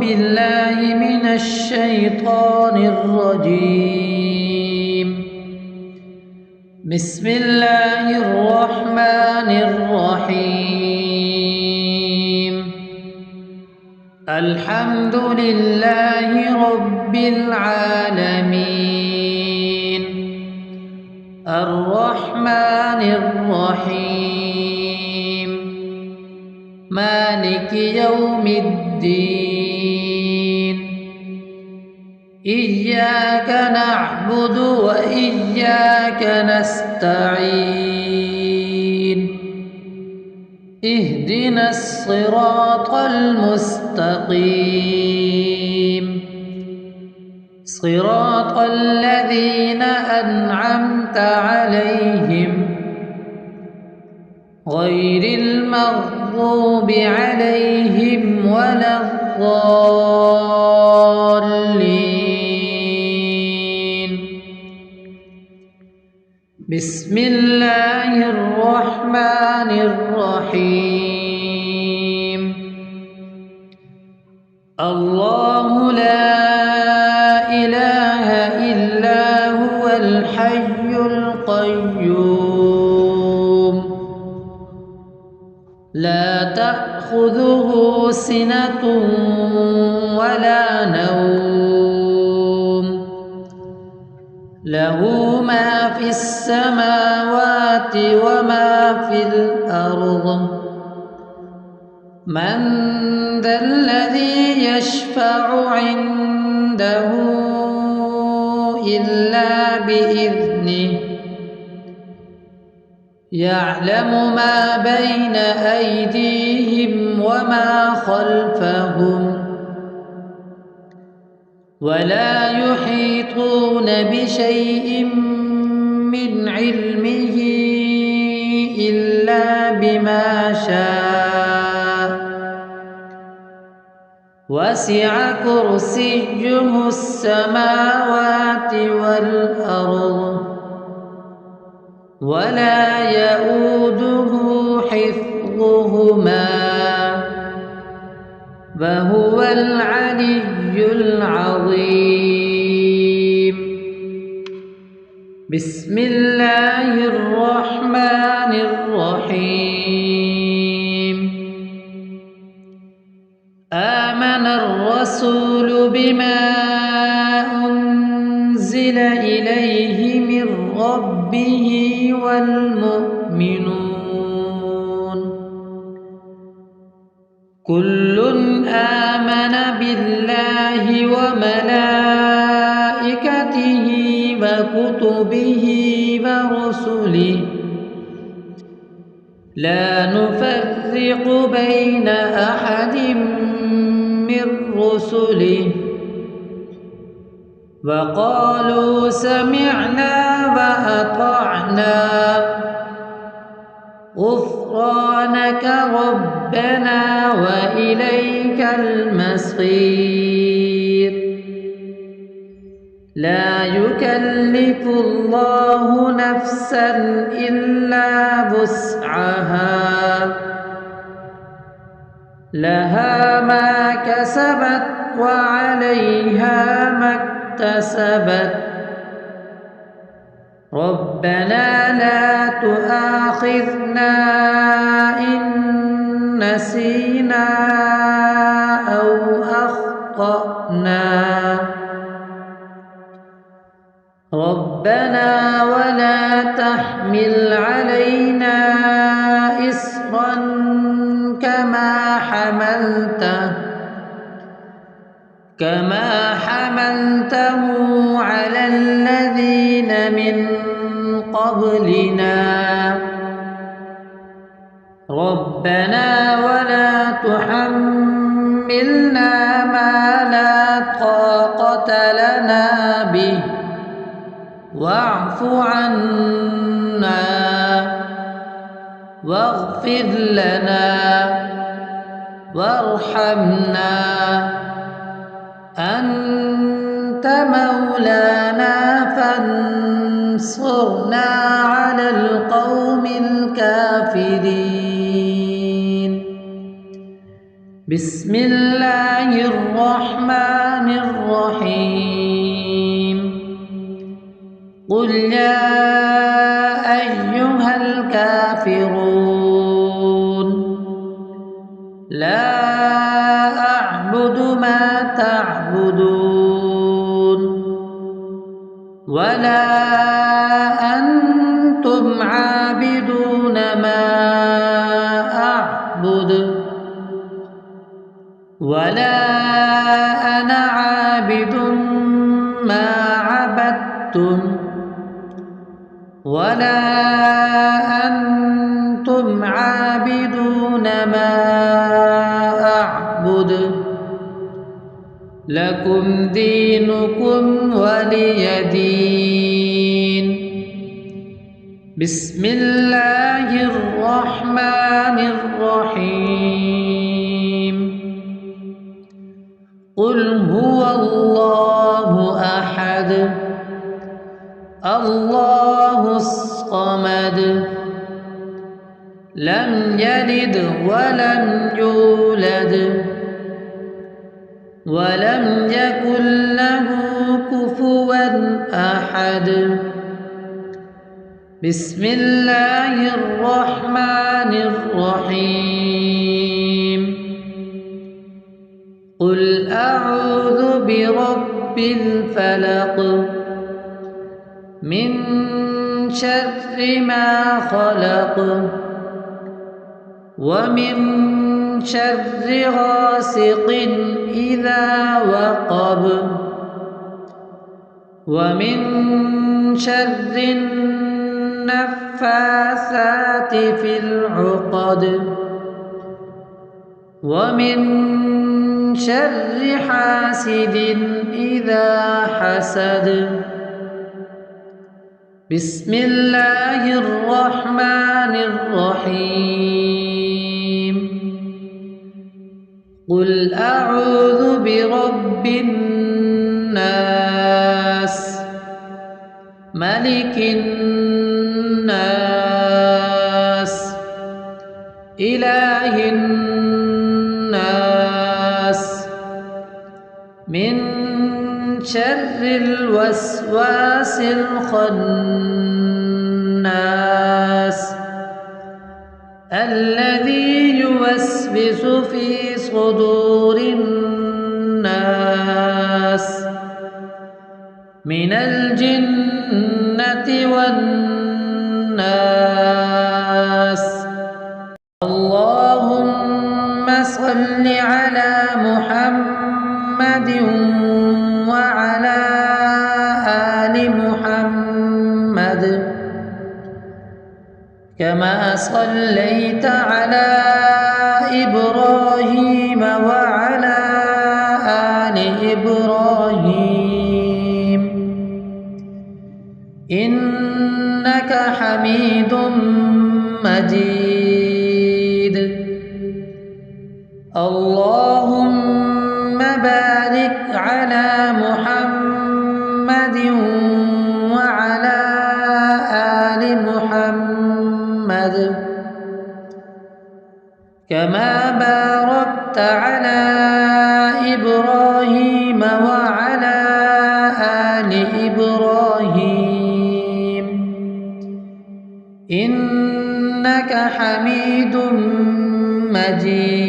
بالله من الشيطان الرجيم. بسم الله الرحمن الرحيم. الحمد لله رب العالمين الرحمن الرحيم مالك يوم الدين. إياك نعبد وإياك نستعين. اهدنا الصراط المستقيم صراط الذين أنعمت عليهم غير المغضوب عليهم ولا الضالين. بسم الله الرحمن الرحيم. الله لا إله إلا هو الحي القيوم لا تأخذه سنة ولا نوم له ما في السماوات وما في الأرض. من ذا الذي يشفع عنده إلا بإذنه يعلم ما بين أيديهم وما خلفهم ولا يحيطون بشيء من علمه إلا بما شاء وسع كرسيه السماوات والأرض ولا يؤوده حفظهما وهو العلي العظيم. بسم الله الرحمن الرحيم. آمن الرسول بما أنزل إليه من ربه والمؤمنون كل آمن بالله وملائكته وكتبه ورسله لا نفرق بين أحد من رسله وقالوا سمعنا وأطعنا غفرانك ربنا وإليك المصير. لا يكلف الله نفسا إلا وسعها لها ما كسبت وعليها ما اكتسبت. ربنا لا تؤاخذنا إن نسينا أو أخطأنا. ربنا ولا تحمل علينا إصرا كما حملته على الذين من قبلنا. ربنا ولا تحملنا ما لا طاقة لنا به واعف عنا واغفر لنا وارحمنا أنت مولانا فانصرنا على القوم الكافرين. بسم الله الرحمن الرحيم قل يا أيها الكافرون لا أعبد ما تعبدون ولا أنتم عابدون ما أعبد ولا أنا عابد ما عبدتم ولا أنتم عابدون ما أعبد لكم دينكم ولي دين. بسم الله الرحمن الرحيم قل هو الله أحد الله الصمد لم يلد ولم يولد ولم يكن له كفوا أحد. بسم الله الرحمن الرحيم قل أعوذ برب الفلق من شر ما خلق ومن شر غاسق إذا وقب ومن شر النفاثات في العقد ومن شر حاسد إذا حسد. بسم الله الرحمن الرحيم قل أعوذ برب الناس ملك الناس إله الناس من شر الوسواس الخناس الذي يوسوس في صدور الناس من الجنة والناس. اللهم صل على محمد وعلى آل محمد كما صليت على إبراهيم وعلى آل إبراهيم إنك حميد مجيد. اللهم بارك على محمد وعلى آل محمد كما باركت على إبراهيم وعلى آل إبراهيم إنك حميد مجيد.